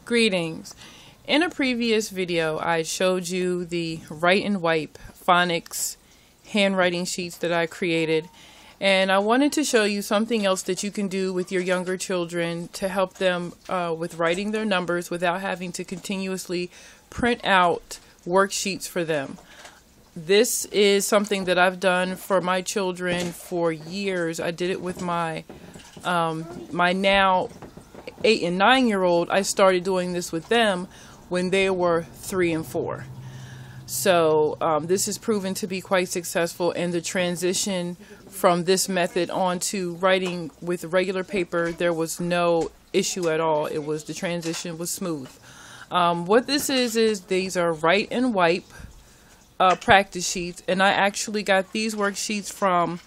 Greetings. In a previous video, I showed you the Write and Wipe phonics handwriting sheets that I created, and I wanted to show you something else that you can do with your younger children to help them with writing their numbers without having to continuously print out worksheets for them. This is something that I've done for my children for years. I did it with my now 8 and 9-year-old. I started doing this with them when they were 3 and 4. So this has proven to be quite successful, and the transition from this method onto writing with regular paper, there was no issue at all. The transition was smooth. What this is these are Write and Wipe practice sheets, and I actually got these worksheets from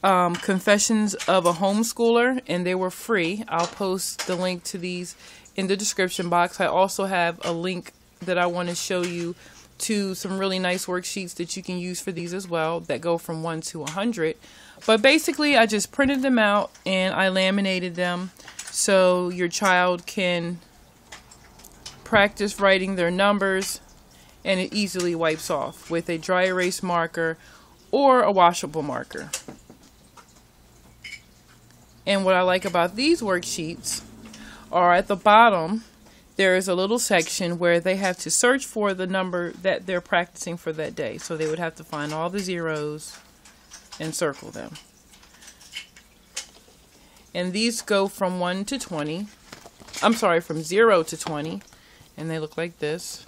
Confessions of a Homeschooler, and they were free. I'll post the link to these in the description box. I also have a link that I want to show you to some really nice worksheets that you can use for these as well, that go from 1 to 100. But basically, I just printed them out and I laminated them so your child can practice writing their numbers, and it easily wipes off with a dry erase marker or a washable marker. And what I like about these worksheets are at the bottom, there is a little section where they have to search for the number that they're practicing for that day. So they would have to find all the zeros and circle them. And these go from 1 to 20. I'm sorry, from 0 to 20. And they look like this.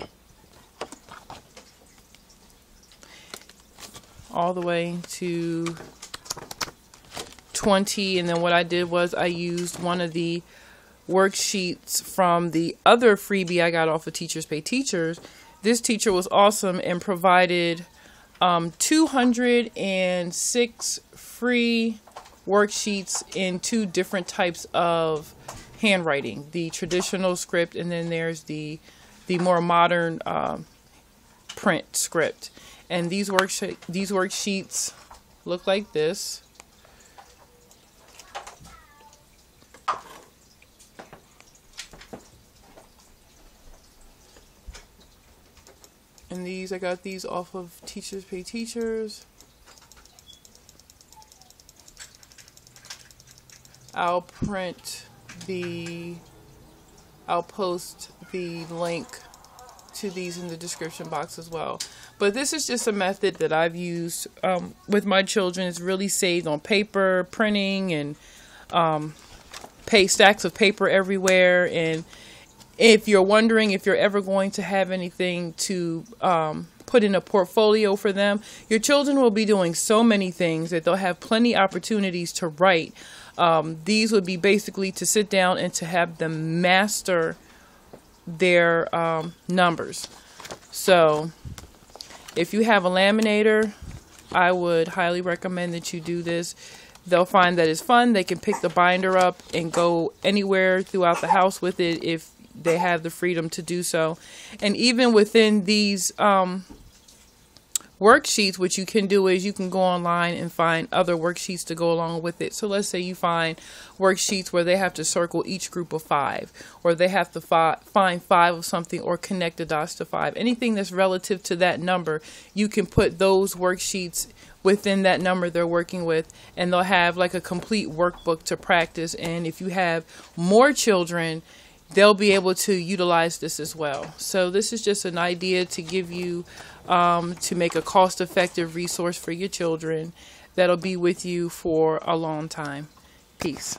All the way to 20. And then what I did was I used one of the worksheets from the other freebie I got off of Teachers Pay Teachers. This teacher was awesome and provided 206 free worksheets in 2 different types of handwriting: the traditional script, and then there's the more modern print script. And these worksheets look like this. And these, I got these off of Teachers Pay Teachers. I'll post the link to these in the description box as well. But this is just a method that I've used with my children. It's really saved on paper, printing, and stacks of paper everywhere. And if you're wondering if you're ever going to have anything to put in a portfolio for them, your children will be doing so many things that they'll have plenty opportunities to write. These would be basically to sit down and to have them master their numbers. So if you have a laminator, I would highly recommend that you do this. They'll find that it's fun. They can pick the binder up and go anywhere throughout the house with it if they have the freedom to do so. And even within these worksheets, what you can do is you can go online and find other worksheets to go along with it. So let's say you find worksheets where they have to circle each group of 5, or they have to find 5 of something, or connect the dots to 5. Anything that's relative to that number, you can put those worksheets within that number they're working with, and they'll have like a complete workbook to practice. And if you have more children, they'll be able to utilize this as well. So this is just an idea to give you to make a cost-effective resource for your children that'll be with you for a long time. Peace.